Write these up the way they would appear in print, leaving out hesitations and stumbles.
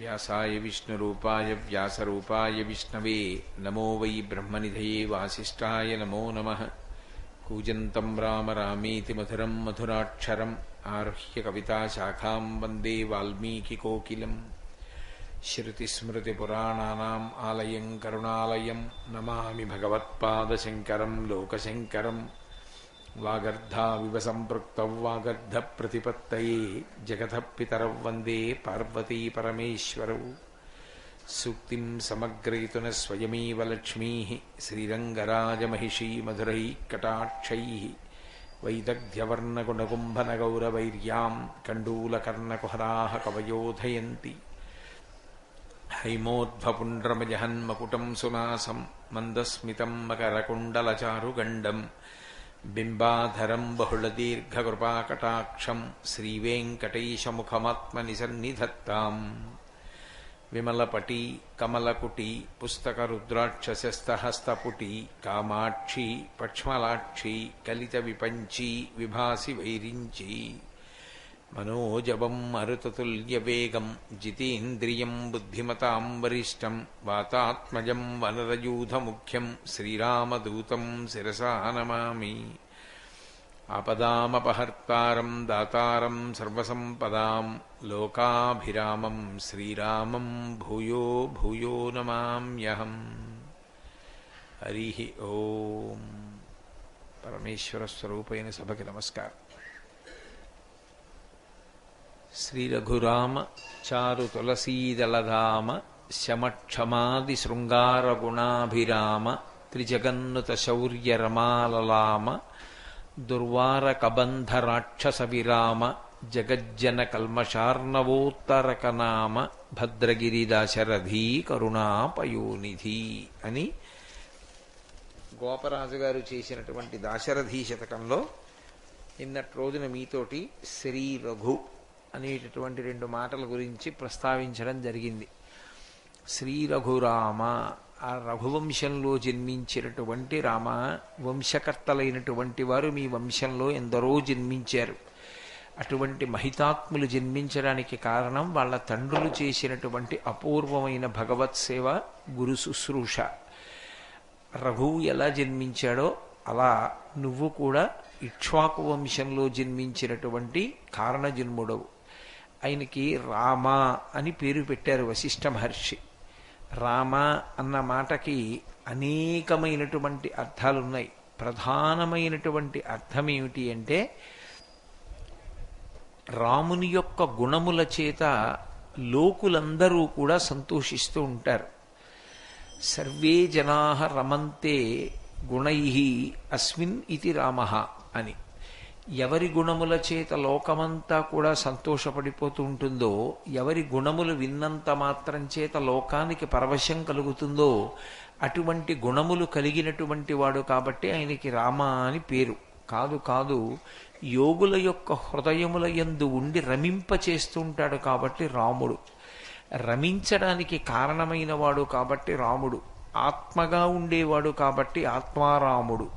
వ్యాసాయ విష్ణురూపాయ వ్యాసరూపాయ విష్ణవే నమో వై బ్రహ్మనిధయే వాసిష్ఠాయ నమో నమః. కూజంతం రామ రామేతి మధురం మధురాక్షరం ఆరుహ్య కవితాశాఖాం వందే వాల్మీకికోకిలం. శృతిస్మృతిపురాణానాం ఆలయం కరుణాలయం నమామి భగవత్పాదశంకరం లోకశంకరం. వాగర్ధావివ సంపృక్తౌ వాగర్ధప్రతిపత్తయే జగతః పితరౌ వందే పార్వతీ పరమేశ్వరౌ. సూక్తిం సమగ్రయతున స్వయమేవ లక్ష్మీః శ్రీరంగరాజమహిషీ మధురైః కటాక్షైః. వైదగ్ధ్యవర్ణగుణగుంభనగౌరవైర్యాం కండూలకర్ణకుహరాः కవయోధయంతి. హైమోద్భపుండ్రమజహన్మకుటం సునాసం మందస్మితం మకరకుండలచారుగండం. బింబాధరం బహుళదీర్ఘకృపాకటాక్షం శ్రీవేంకటేశముఖమాత్మనిసన్నిధత్తాం. విమలపటీ కమలకుటీ పుస్తకరుద్రాక్షసస్తహస్తపుటీ కామాక్షీ పక్ష్మలాక్షీ కలితవిపంచీ విభాసి వైరించీ. మనోజవం మరుతతుల్యవేగం జితేంద్రియం బుద్ధిమతాం వరిష్టం. వాతాత్మజం వనరయూధముఖ్యం శ్రీరామదూతం శిరసా నమామి. ఆపదామపహర్తారం దాతారం సర్వసంపదాం లోకాభిరామం శ్రీరామం భూయో భూయో నమామ్యహం. హరి ఓం. పరమేశ్వర స్వరూపైన సభకి నమస్కారం. శ్రీ రఘురామ చారు తులసీదళధామ శమక్షమాది శృంగారగుణాభిరామ. త్రిజగన్నుత శౌర్య రమాలలామ దుర్వార కబంధ రాక్షస విరామ. జగజ్జన కల్మషార్ణవోత్తరకనామ భద్రగిరి దాశరథీ కరుణాపయోనిధి అని గోపరాజు గారు చేసినటువంటి దాశరథీ శతకంలో నిన్నటి రోజున మీతోటి శ్రీ రఘు అనేటటువంటి 2 మాటల గురించి ప్రస్తావించడం జరిగింది. శ్రీ రఘురామ, ఆ రఘువంశంలో జన్మించినటువంటి రామ, వంశకర్తలైనటువంటి వారు మీ వంశంలో ఎందరో జన్మించారు. అటువంటి మహితాత్ములు జన్మించడానికి కారణం వాళ్ళ తండ్రులు చేసినటువంటి అపూర్వమైన భగవత్ సేవ, గురు శుశ్రూష. రఘువు ఎలా జన్మించాడో అలా నువ్వు కూడా ఇక్ష్వాకు వంశంలో జన్మించినటువంటి కారణజన్ముడవు. ఆయనకి రామ అని పేరు పెట్టారు వశిష్ఠ మహర్షి. రామ అన్న మాటకి అనేకమైనటువంటి అర్థాలున్నాయి. ప్రధానమైనటువంటి అర్థం ఏమిటి అంటే, రాముని యొక్క గుణముల చేత లోకులందరూ కూడా సంతోషిస్తూ ఉంటారు. సర్వే జనాః రమంతే గుణైః అస్మిన్ ఇతి రామః అని. ఎవరి గుణముల చేత లోకమంతా కూడా సంతోషపడిపోతూ ఉంటుందో, ఎవరి గుణములు విన్నంత మాత్రం చేత లోకానికి పరవశం కలుగుతుందో, అటువంటి గుణములు కలిగినటువంటి వాడు కాబట్టి ఆయనకి రామ అని పేరు. కాదు కాదు, యోగుల యొక్క హృదయముల యందు ఉండి రమింపచేస్తుంటాడు కాబట్టి రాముడు. రమించడానికి కారణమైన వాడు కాబట్టి రాముడు. ఆత్మగా ఉండేవాడు కాబట్టి ఆత్మారాముడు.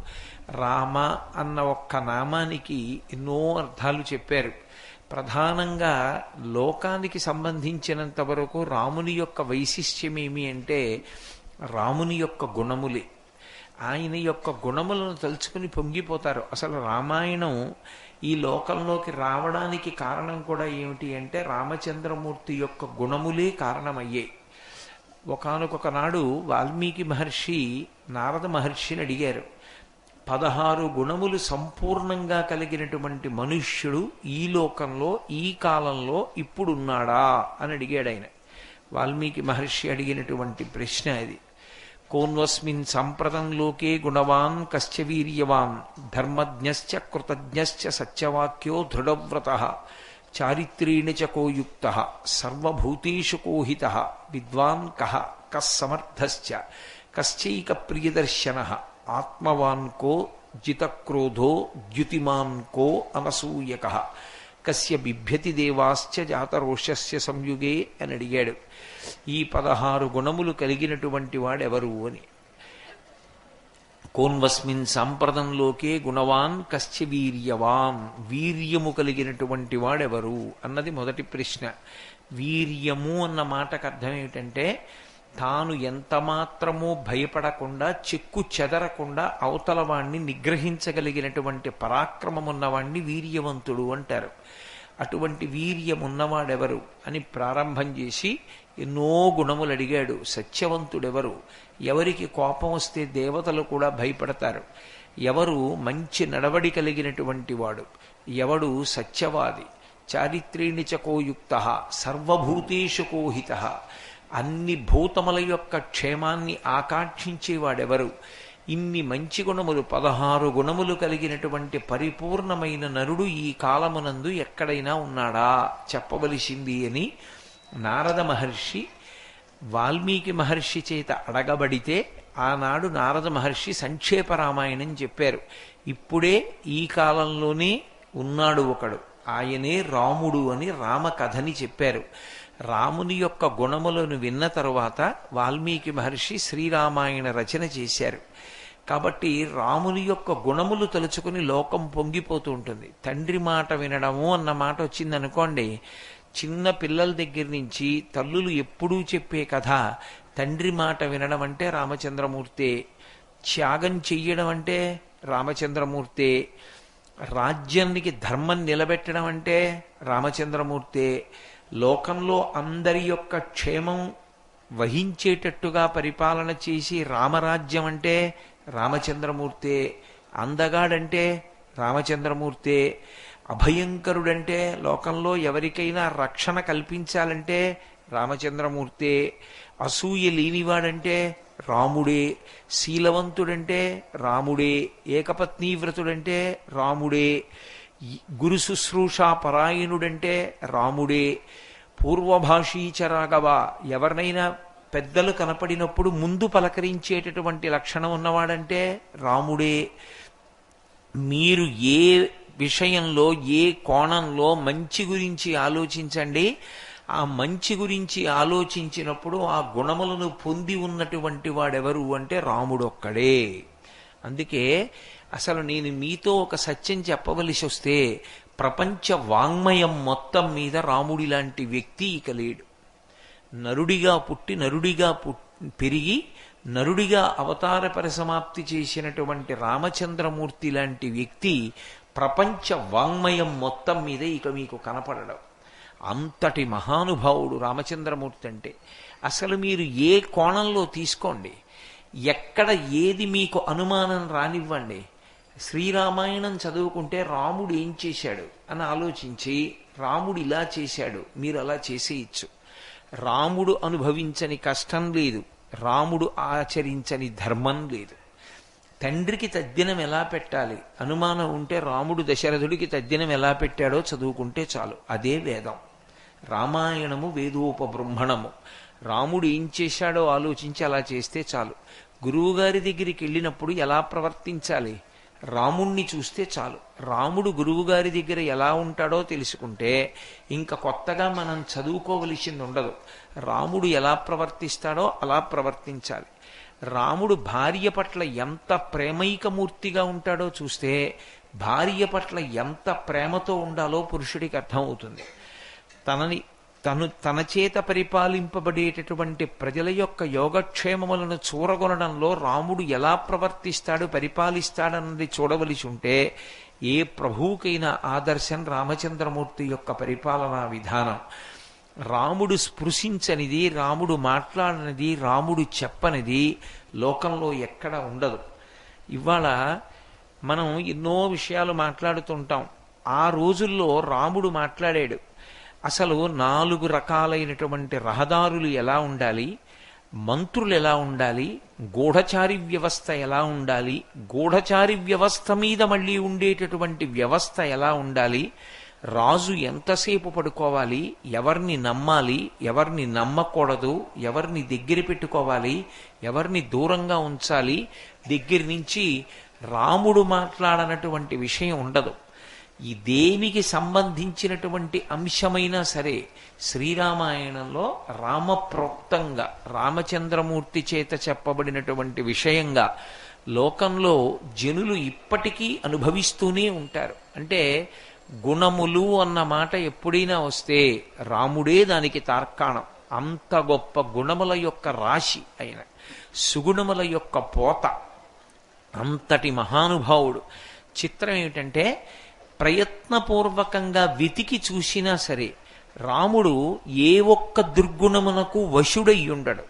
రామ అన్న ఒక్క నామానికి ఎన్నో అర్థాలు చెప్పారు. ప్రధానంగా లోకానికి సంబంధించినంత వరకు రాముని యొక్క వైశిష్ట్యం ఏమి అంటే, రాముని యొక్క గుణములే. ఆయన యొక్క గుణములను తలుచుకుని పొంగిపోతారు. అసలు రామాయణం ఈ లోకంలోకి రావడానికి కారణం కూడా ఏమిటి అంటే, రామచంద్రమూర్తి యొక్క గుణములే కారణమయ్యాయి. ఒకానొక నాడు వాల్మీకి మహర్షి నారద మహర్షిని అడిగారు, 16 గుణములు సంపూర్ణంగా కలిగినటువంటి మనుష్యుడు ఈ లోకంలో ఈ కాలంలో ఇప్పుడున్నాడా అని అడిగాడు ఆయన. వాల్మీకి మహర్షి అడిగినటువంటి ప్రశ్న అది. కోన్వస్మిన్ సంప్రదం లోకే గుణవాన్ కశ్చ వీర్యవాన్ ధర్మజ్ఞశ్చ కృతజ్ఞశ్చ సత్యవాక్యో దృఢవ్రతః చారిత్రీణి చ కో యుక్తః సర్వభూతేషు కో హితః విద్వాన్ కః కస్సమర్థశ్చ కశ్చైక ప్రియదర్శనః ఆత్మవాన్ కో జితక్రోధో ద్యుతిమాన్ కో అనసూయకః కస్య బిభ్యతి దేవాశ్చ జాతరోషస్య సంయుగే అని అడిగాడు. ఈ 16 గుణములు కలిగినటువంటి వాడెవరు అని. కోన్వస్మిన్ సాంప్రదంలోకే గుణవాన్ కశ్చ వీర్యవాన్, వీర్యము కలిగినటువంటి వాడెవరు అన్నది మొదటి ప్రశ్న. వీర్యము అన్న మాటకు అర్థం ఏమిటంటే తాను ఎంత మాత్రమూ భయపడకుండా చెక్కు చెదరకుండా అవతల వాణ్ణి నిగ్రహించగలిగినటువంటి పరాక్రమం ఉన్నవాణ్ణి వీర్యవంతుడు అంటారు. అటువంటి వీర్యమున్నవాడెవరు అని ప్రారంభం చేసి ఎన్నో గుణములు అడిగాడు. సత్యవంతుడెవరు? ఎవరికి కోపం వస్తే దేవతలు కూడా భయపడతారు? ఎవరు మంచి నడవడి కలిగినటువంటి వాడు? ఎవడు సత్యవాది? చారిత్రేణి చకోయుక్త సర్వభూతేషు కోహిత, అన్ని భూతముల యొక్క క్షేమాన్ని ఆకాంక్షించేవాడెవరు? ఇన్ని మంచి గుణములు 16 గుణములు కలిగినటువంటి పరిపూర్ణమైన నరుడు ఈ కాలమునందు ఎక్కడైనా ఉన్నాడా చెప్పవలసింది అని నారద మహర్షి వాల్మీకి మహర్షి చేత అడగబడితే ఆనాడు నారద మహర్షి సంక్షేప రామాయణం చెప్పారు. ఇప్పుడే ఈ కాలంలోనే ఉన్నాడు ఒకడు, ఆయనే రాముడు అని రామకథని చెప్పారు. రాముని యొక్క గుణములను విన్న తరువాత వాల్మీకి మహర్షి శ్రీరామాయణ రచన చేశారు. కాబట్టి రాముని యొక్క గుణములు తలుచుకుని లోకం పొంగిపోతూ ఉంటుంది. తండ్రి మాట వినడము అన్న మాట వచ్చిందనుకోండి, చిన్న పిల్లల దగ్గర నుంచి తల్లులు ఎప్పుడూ చెప్పే కథ తండ్రి మాట వినడం అంటే రామచంద్రమూర్తే, త్యాగం చెయ్యడం అంటే రామచంద్రమూర్తే, రాజ్యానికి ధర్మం నిలబెట్టడం అంటే రామచంద్రమూర్తే, లోకంలో అందరి యొక్క క్షేమం వహించేటట్టుగా పరిపాలన చేసి రామరాజ్యం అంటే రామచంద్రమూర్తే, అందగాడంటే రామచంద్రమూర్తే, అభయంకరుడంటే లోకంలో ఎవరికైనా రక్షణ కల్పించాలంటే రామచంద్రమూర్తే, అసూయ లేనివాడంటే రాముడే, శీలవంతుడంటే రాముడే, ఏకపత్నీవ్రతుడంటే రాముడే, గురు శుశ్రూషా పరాయణుడంటే రాముడే, పూర్వభాషీచరాగవ, ఎవరినైనా పెద్దలు కనపడినప్పుడు ముందు పలకరించేటటువంటి లక్షణం ఉన్నవాడంటే రాముడే. మీరు ఏ విషయంలో ఏ కోణంలో మంచి గురించి ఆలోచించండి, ఆ మంచి గురించి ఆలోచించినప్పుడు ఆ గుణములను పొంది ఉన్నటువంటి వాడెవరు అంటే రాముడొక్కడే. అందుకే అసలు నేను మీతో ఒక సత్యం చెప్పవలసి వస్తే ప్రపంచ వాంగ్మయం మొత్తం మీద రాముడి లాంటి వ్యక్తి ఇక లేడు. నరుడిగా పుట్టి నరుడిగా పెరిగి నరుడిగా అవతార పరిసమాప్తి చేసినటువంటి రామచంద్రమూర్తి లాంటి వ్యక్తి ప్రపంచ వాంగ్మయం మొత్తం మీద ఇక మీకు కనపడడం. అంతటి మహానుభావుడు రామచంద్రమూర్తి అంటే. అసలు మీరు ఏ కోణంలో తీసుకోండి, ఎక్కడ ఏది మీకు అనుమానం రానివ్వండి, శ్రీరామాయణం చదువుకుంటే రాముడు ఏం చేశాడు అని ఆలోచించి రాముడు ఇలా చేశాడు మీరు అలా చేసేయచ్చు. రాముడు అనుభవించని కష్టం లేదు, రాముడు ఆచరించని ధర్మం లేదు. తండ్రికి తద్దినం ఎలా పెట్టాలి అనుమానం ఉంటే రాముడు దశరథుడికి తద్దినం ఎలా పెట్టాడో చదువుకుంటే చాలు. అదే వేదం. రామాయణము వేదోపబృంహణము. రాముడు ఏం చేశాడో ఆలోచించి అలా చేస్తే చాలు. గురువుగారి దగ్గరికి వెళ్ళినప్పుడు ఎలా ప్రవర్తించాలి రాముణ్ణి చూస్తే చాలు. రాముడు గురువుగారి దగ్గర ఎలా ఉంటాడో తెలుసుకుంటే ఇంకా కొత్తగా మనం చదువుకోవలసింది ఉండదు. రాముడు ఎలా ప్రవర్తిస్తాడో అలా ప్రవర్తించాలి. రాముడు భార్య పట్ల ఎంత ప్రేమైకమూర్తిగా ఉంటాడో చూస్తే భార్య పట్ల ఎంత ప్రేమతో ఉండాలో పురుషుడికి అర్థమవుతుంది. తన చేత పరిపాలింపబడేటటువంటి ప్రజల యొక్క యోగక్షేమములను చూరగొనడంలో రాముడు ఎలా ప్రవర్తిస్తాడు పరిపాలిస్తాడన్నది చూడవలసి ఉంటే ఏ ప్రభువుకైనా ఆదర్శం రామచంద్రమూర్తి యొక్క పరిపాలనా విధానం. రాముడు స్పృశించనిది, రాముడు మాట్లాడనిది, రాముడు చెప్పనిది లోకంలో ఎక్కడ ఉండదు. ఇవాళ మనం ఎన్నో విషయాలు మాట్లాడుతుంటాం. ఆ రోజుల్లో రాముడు మాట్లాడాడు. అసలు 4 రకాలైనటువంటి రహదారులు ఎలా ఉండాలి, మంత్రులు ఎలా ఉండాలి, గూఢచారి వ్యవస్థ ఎలా ఉండాలి, గూఢచారి వ్యవస్థ మీద మళ్ళీ ఉండేటటువంటి వ్యవస్థ ఎలా ఉండాలి, రాజు ఎంతసేపు పడుకోవాలి, ఎవరిని నమ్మాలి, ఎవరిని నమ్మకూడదు, ఎవరిని దగ్గర పెట్టుకోవాలి, ఎవరిని దూరంగా ఉంచాలి, దగ్గర నుంచి రాముడు మాట్లాడనటువంటి విషయం ఉండదు. ఈ దేనికి సంబంధించినటువంటి అంశమైనా సరే శ్రీరామాయణంలో రామప్రోక్తంగా రామచంద్రమూర్తి చేత చెప్పబడినటువంటి విషయంగా లోకంలో జనులు ఇప్పటికీ అనుభవిస్తూనే ఉంటారు. అంటే గుణములు అన్న మాట ఎప్పుడైనా వస్తే రాముడే దానికి తార్కాణం. అంత గొప్ప గుణముల యొక్క రాశి ఆయన, సుగుణముల యొక్క పోత, అంతటి మహానుభావుడు. చిత్రం ఏమిటంటే ప్రయత్నపూర్వకంగా వెతికి చూసినా సరే రాముడు ఏ ఒక్క దుర్గుణమునకు వశుడయ్యుండడు.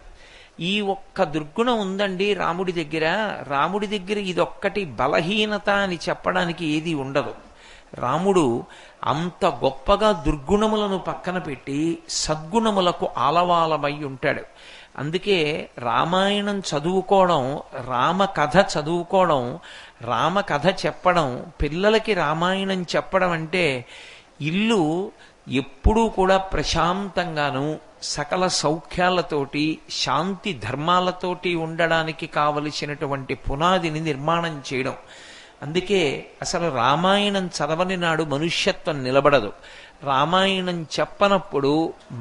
ఈ ఒక్క దుర్గుణం ఉందండి రాముడి దగ్గర ఇదొక్కటి బలహీనత అని చెప్పడానికి ఏది ఉండదు. రాముడు అంత గొప్పగా దుర్గుణములను పక్కన పెట్టి సద్గుణములకు ఆలవాలమై ఉంటాడు. అందుకే రామాయణం చదువుకోవడం, రామకథ చదువుకోవడం, రామకథ చెప్పడం, పిల్లలకి రామాయణం చెప్పడం అంటే ఇల్లు ఎప్పుడూ కూడా ప్రశాంతంగాను సకల సౌఖ్యాలతోటి శాంతి ధర్మాలతోటి ఉండడానికి కావలసినటువంటి పునాదిని నిర్మాణం చేయడం. అందుకే అసలు రామాయణం చదవని నాడు మనుష్యత్వం నిలబడదు. రామాయణం చెప్పనప్పుడు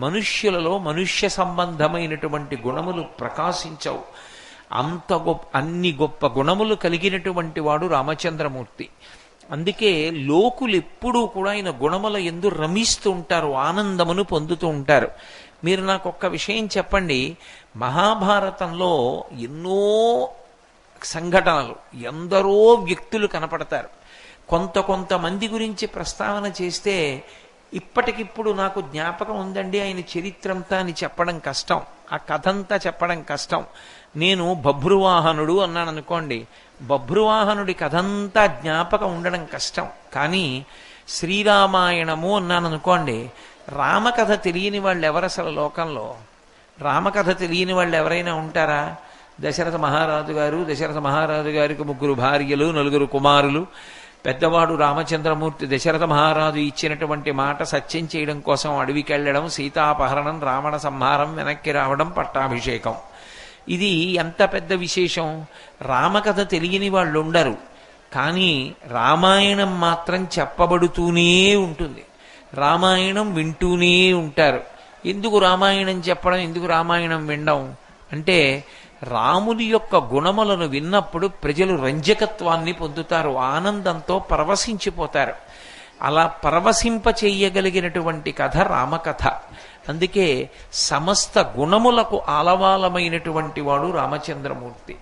మనుష్యులలో మనుష్య సంబంధమైనటువంటి గుణములు ప్రకాశించవు. అన్ని గొప్ప గుణములు కలిగినటువంటి వాడు రామచంద్రమూర్తి. అందుకే లోకులు ఎప్పుడూ కూడా ఆయన గుణముల యందు రమిస్తూ ఉంటారు, ఆనందమును పొందుతూ ఉంటారు. మీరు నాకు ఒక్క విషయం చెప్పండి, మహాభారతంలో ఎన్నో సంఘటనలు, ఎందరో వ్యక్తులు కనపడతారు. కొంతమంది గురించి ప్రస్తావన చేస్తే ఇప్పటికిప్పుడు నాకు జ్ఞాపకం ఉందండి ఆయన చరిత్రంతా అని చెప్పడం కష్టం, ఆ కథంతా చెప్పడం కష్టం. నేను బభ్రువాహనుడు అన్నాను అనుకోండి, బభ్రువాహనుడి కథంతా జ్ఞాపకం ఉండడం కష్టం. కానీ శ్రీరామాయణము అన్నాను అనుకోండి, రామకథ తెలియని వాళ్ళు ఎవరు అసలు లోకంలో? రామకథ తెలియని వాళ్ళు ఎవరైనా ఉంటారా? దశరథ మహారాజు గారికి 3 భార్యలు, 4 కుమారులు. పెద్దవాడు రామచంద్రమూర్తి దశరథ మహారాజు ఇచ్చినటువంటి మాట సత్యం చేయడం కోసం అడవికి వెళ్ళడం, సీతాపహరణం, రావణ సంహారం, వెనక్కి రావడం, పట్టాభిషేకం. ఇది ఎంత పెద్ద విశేషం! రామకథ తెలియని వాళ్ళు ఉండరు. కానీ రామాయణం మాత్రం చెప్పబడుతూనే ఉంటుంది, రామాయణం వింటూనే ఉంటారు. ఎందుకు రామాయణం చెప్పడం, ఎందుకు రామాయణం వినడం అంటే రాముని యొక్క గుణములను విన్నప్పుడు ప్రజలు రంజకత్వాన్ని పొందుతారు, ఆనందంతో పరవశించిపోతారు. అలా పరవశింప చెయ్యగలిగినటువంటి కథ రామకథ. అందుకే సమస్త గుణములకు ఆలవాలమైనటువంటి వాడు రామచంద్రమూర్తి.